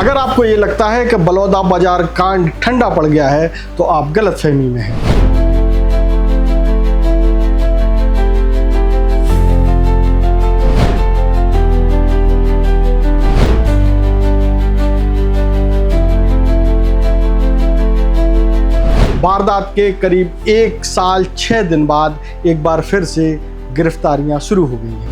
अगर आपको ये लगता है कि बलौदा बाजार कांड ठंडा पड़ गया है तो आप गलतफहमी में हैं। वारदात के करीब 1 साल 6 दिन बाद एक बार फिर से गिरफ्तारियां शुरू हो गई हैं।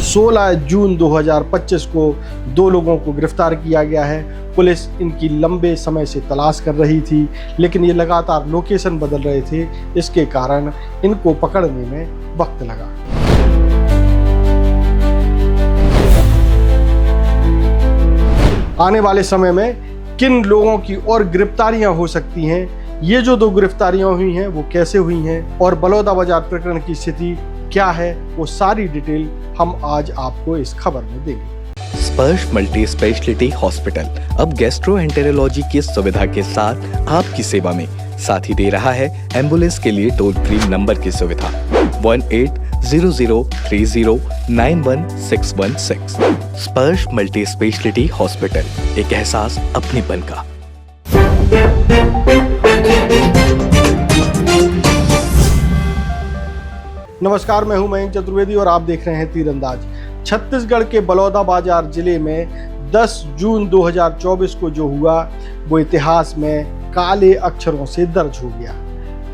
16 जून 2025 को 2 लोगों को गिरफ्तार किया गया है। पुलिस इनकी लंबे समय से तलाश कर रही थी, लेकिन ये लगातार लोकेशन बदल रहे थे, इसके कारण इनको पकड़ने में वक्त लगा। आने वाले समय में किन लोगों की और गिरफ्तारियां हो सकती हैं, ये जो 2 गिरफ्तारियां हुई हैं वो कैसे हुई हैं और बलौदा बाजार प्रकरण की स्थिति क्या है, वो सारी डिटेल हम आज आपको इस खबर में देंगे। स्पर्श मल्टी स्पेशलिटी हॉस्पिटल अब गैस्ट्रोएंटेरोलॉजी की सुविधा के साथ आपकी सेवा में, साथ ही दे रहा है एम्बुलेंस के लिए टोल फ्री नंबर की सुविधा 180030911616। स्पर्श मल्टी स्पेशलिटी हॉस्पिटल, एक एहसास अपनेपन का। नमस्कार, मैं हूं मयंक चतुर्वेदी और आप देख रहे हैं तीरंदाज। छत्तीसगढ़ के बलौदा बाजार जिले में 10 जून 2024 को जो हुआ वो इतिहास में काले अक्षरों से दर्ज हो गया।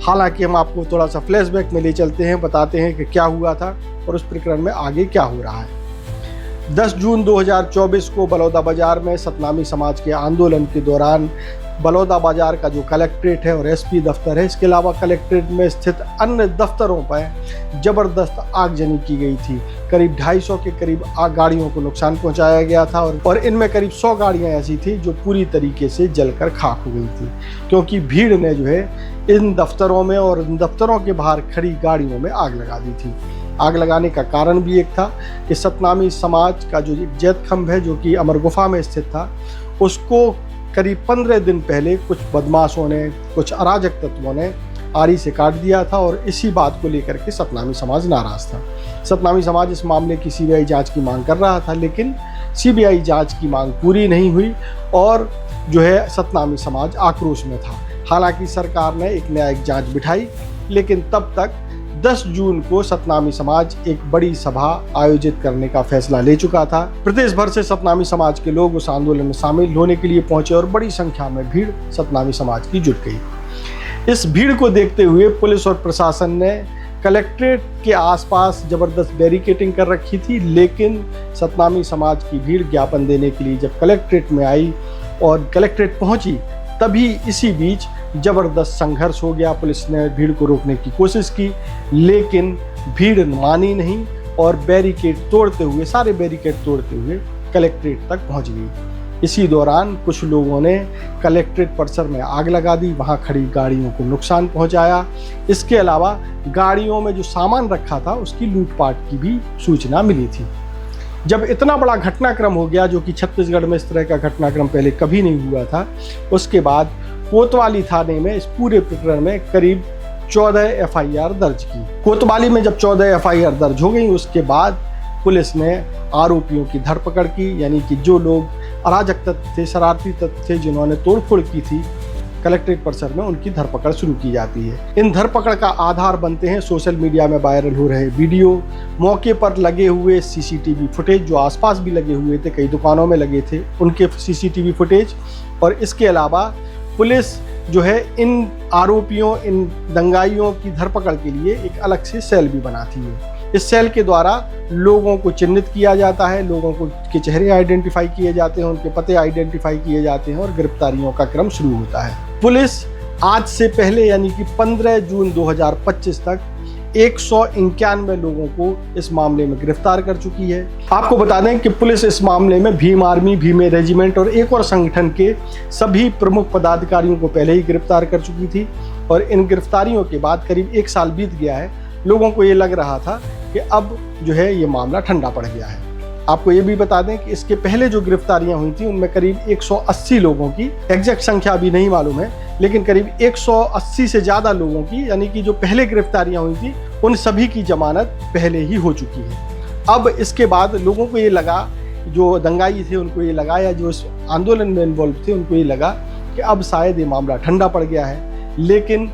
हालांकि हम आपको थोड़ा सा फ्लैशबैक में ले चलते हैं, बताते हैं कि क्या हुआ था और उस प्रकरण में आगे क्या हो रहा है। 10 जून 2024 को बलौदा बाजार में सतनामी समाज के आंदोलन के दौरान बलौदा बाजार का जो कलेक्ट्रेट है और एसपी दफ्तर है, इसके अलावा कलेक्ट्रेट में स्थित अन्य दफ्तरों पर जबरदस्त आगजनी की गई थी। करीब 250 के करीब गाड़ियों को नुकसान पहुंचाया गया था और इनमें करीब 100 गाड़ियां ऐसी थी जो पूरी तरीके से जलकर खाक हो गई थी, क्योंकि भीड़ ने जो है इन दफ्तरों में और इन दफ्तरों के बाहर खड़ी गाड़ियों में आग लगा दी थी। आग लगाने का कारण भी एक था कि सतनामी समाज का जो जैत खंभ है, जो कि अमर गुफा में स्थित था, उसको करीब 15 दिन पहले कुछ बदमाशों ने, कुछ अराजक तत्वों ने आरी से काट दिया था और इसी बात को लेकर के सतनामी समाज नाराज था। सतनामी समाज इस मामले की सीबीआई जांच की मांग कर रहा था, लेकिन सीबीआई जांच की मांग पूरी नहीं हुई और जो है सतनामी समाज आक्रोश में था। हालांकि सरकार ने एक न्यायिक जांच बिठाई, लेकिन तब तक 10 जून को सतनामी समाज एक बड़ी सभा आयोजित करने का फैसला ले चुका था। प्रदेश भर से सतनामी समाज के लोग उस आंदोलन में शामिल होने के लिए पहुंचे और बड़ी संख्या में भीड़ सतनामी समाज की जुट गई। इस भीड़ को देखते हुए पुलिस और प्रशासन ने कलेक्ट्रेट के आसपास जबरदस्त बैरिकेडिंग कर रखी थी, लेकिन सतनामी समाज की भीड़ ज्ञापन देने के लिए जब कलेक्ट्रेट में आई और कलेक्ट्रेट पहुंची, तभी इसी बीच जबरदस्त संघर्ष हो गया। पुलिस ने भीड़ को रोकने की कोशिश की, लेकिन भीड़ मानी नहीं और बैरिकेड तोड़ते हुए, सारे बैरिकेड तोड़ते हुए कलेक्ट्रेट तक पहुंच गई। इसी दौरान कुछ लोगों ने कलेक्ट्रेट परिसर में आग लगा दी, वहां खड़ी गाड़ियों को नुकसान पहुंचाया। इसके अलावा गाड़ियों में जो सामान रखा था उसकी लूटपाट की भी सूचना मिली थी। जब इतना बड़ा घटनाक्रम हो गया, जो कि छत्तीसगढ़ में इस तरह का घटनाक्रम पहले कभी नहीं हुआ था, उसके बाद कोतवाली थाने में इस पूरे प्रकरण में करीब 14 एफआईआर दर्ज की। कोतवाली में जब 14 एफआईआर दर्ज हो गई, उसके बाद पुलिस ने आरोपियों की धरपकड़ की, यानी कि जो लोग अराजक तत्व थे, शरारती तत्व थे, जिन्होंने तोड़फोड़ की थी कलेक्ट्रेट परिसर में, उनकी धरपकड़ शुरू की जाती है। इन धरपकड़ का आधार बनते हैं सोशल मीडिया में वायरल हो रहे वीडियो, मौके पर लगे हुए सीसीटीवी फुटेज, जो आसपास भी लगे हुए थे, कई दुकानों में लगे थे, उनके सीसीटीवी फुटेज, और इसके अलावा पुलिस जो है इन आरोपियों, इन दंगाइयों की धरपकड़ के लिए एक अलग से सेल भी बनाती है। इस सेल के द्वारा लोगों को चिन्हित किया जाता है, लोगों को के चेहरे आइडेंटिफाई किए जाते हैं, उनके पते आइडेंटिफाई किए जाते हैं और गिरफ्तारियों का क्रम शुरू होता है। पुलिस आज से पहले यानी कि 15 जून 2025 तक 191 लोगों को इस मामले में गिरफ्तार कर चुकी है। आपको बता दें कि पुलिस इस मामले में भीम आर्मी, भीम रेजिमेंट और एक और संगठन के सभी प्रमुख पदाधिकारियों को पहले ही गिरफ्तार कर चुकी थी और इन गिरफ्तारियों के बाद करीब 1 साल बीत गया है। लोगों को ये लग रहा था कि अब जो है ये मामला ठंडा पड़ गया है, आपको ये भी बता दें कि इसके पहले जो गिरफ्तारियां हुई थी उनमें करीब 180 लोगों की, एग्जैक्ट संख्या अभी नहीं मालूम है, लेकिन करीब 180 से ज़्यादा लोगों की, यानी कि जो पहले गिरफ्तारियां हुई थी उन सभी की जमानत पहले ही हो चुकी है। अब इसके बाद लोगों को ये लगा, जो दंगाई थे उनको ये लगा, या जो इस आंदोलन में इन्वॉल्व थे उनको ये लगा कि अब शायद ये मामला ठंडा पड़ गया है। लेकिन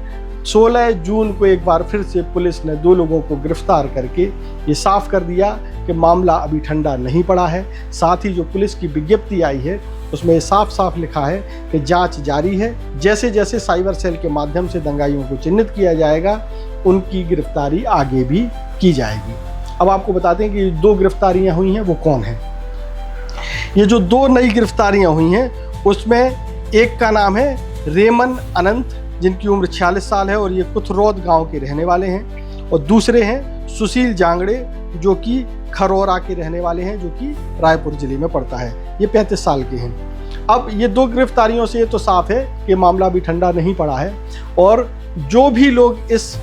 16 जून को एक बार फिर से पुलिस ने 2 लोगों को गिरफ्तार करके ये साफ कर दिया कि मामला अभी ठंडा नहीं पड़ा है। साथ ही जो पुलिस की विज्ञप्ति आई है उसमें साफ साफ लिखा है कि जांच जारी है, जैसे जैसे साइबर सेल के माध्यम से दंगाइयों को चिन्हित किया जाएगा उनकी गिरफ्तारी आगे भी की जाएगी। अब आपको बताते हैं कि 2 गिरफ्तारियां हुई हैं वो कौन हैं। ये जो 2 नई गिरफ्तारियां हुई हैं उसमें एक का नाम है रेमन अनंत, जिनकी उम्र 46 साल है और ये कुथरौद गांव के रहने वाले हैं, और दूसरे हैं सुशील जांगड़े जो कि खरौरा के रहने वाले हैं, जो कि रायपुर जिले में पड़ता है। ये 35 साल के हैं। अब ये 2 गिरफ्तारियों से ये तो साफ है कि मामला भी ठंडा नहीं पड़ा है, और जो भी लोग इस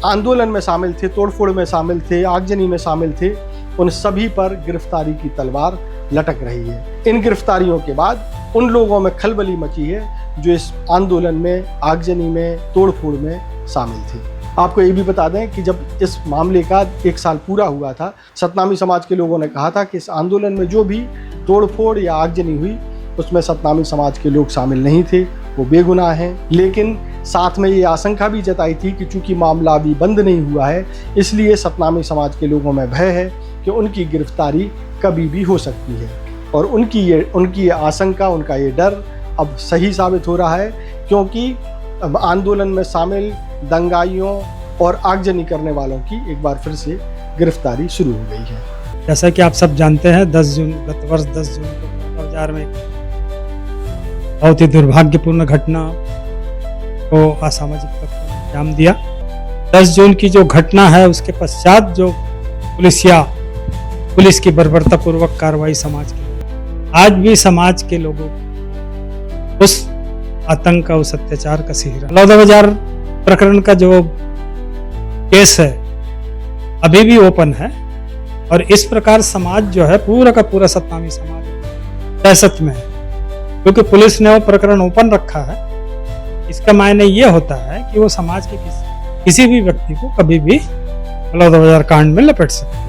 आंदोलन में शामिल थे, तोड़फोड़ में शामिल थे, आगजनी में शामिल थे, उन सभी पर गिरफ्तारी की तलवार लटक रही है। इन गिरफ्तारियों के बाद उन लोगों में खलबली मची है जो इस आंदोलन में, आगजनी में, तोड़फोड़ में शामिल थे। आपको ये भी बता दें कि जब इस मामले का 1 साल पूरा हुआ था, सतनामी समाज के लोगों ने कहा था कि इस आंदोलन में जो भी तोड़फोड़ या आगजनी हुई उसमें सतनामी समाज के लोग शामिल नहीं थे, वो बेगुनाह हैं। लेकिन साथ में ये आशंका भी जताई थी कि चूंकि मामला अभी बंद नहीं हुआ है, इसलिए सतनामी समाज के लोगों में भय है कि उनकी गिरफ्तारी कभी भी हो सकती है, और उनकी ये आशंका, उनका ये डर अब सही साबित हो रहा है, क्योंकि अब आंदोलन में शामिल दंगाइयों और आगजनी करने वालों की एक बार फिर से गिरफ्तारी शुरू हो गई है। जैसा कि आप सब जानते हैं, 10 जून गत वर्ष 10 जून को बाजार में बहुत ही दुर्भाग्यपूर्ण घटना को असामाजिक तत्वों ने अंजाम दिया। 10 जून की जो घटना है उसके पश्चात जो पुलिस की बर्बरतापूर्वक कार्रवाई समाज के, आज भी समाज के लोगों को उस आतंक का, उस अत्याचार का सिहरा। बलौदा बाजार प्रकरण का जो केस है अभी भी ओपन है, और इस प्रकार समाज जो है पूरा का पूरा सतनामी समाज दहशत में है, क्योंकि पुलिस ने वो प्रकरण ओपन रखा है। इसका मायने ये होता है कि वो समाज के किसी भी व्यक्ति को कभी भी बलौदा बाजार कांड में लपेट सकते हैं।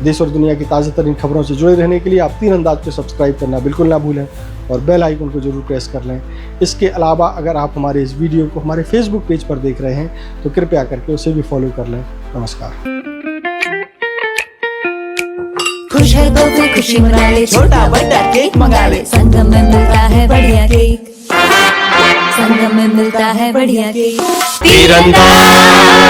देश और दुनिया की ताज़ा तरीन खबरों से जुड़े रहने के लिए आप तीरंदाज को सब्सक्राइब करना बिल्कुल ना भूलें, और बेल आइकन को जरूर प्रेस कर लें। इसके अलावा अगर आप हमारे इस वीडियो को हमारे फेसबुक पेज पर देख रहे हैं तो कृपया करके उसे भी फॉलो कर लें। नमस्कार। खुश है तो फिर खुशी मना ले, छोटा बड़ा केक मंगा ले, संगम में मिलता है बढ़िया केक, संगम में मिलता है बढ़िया केक। तीरंदाज।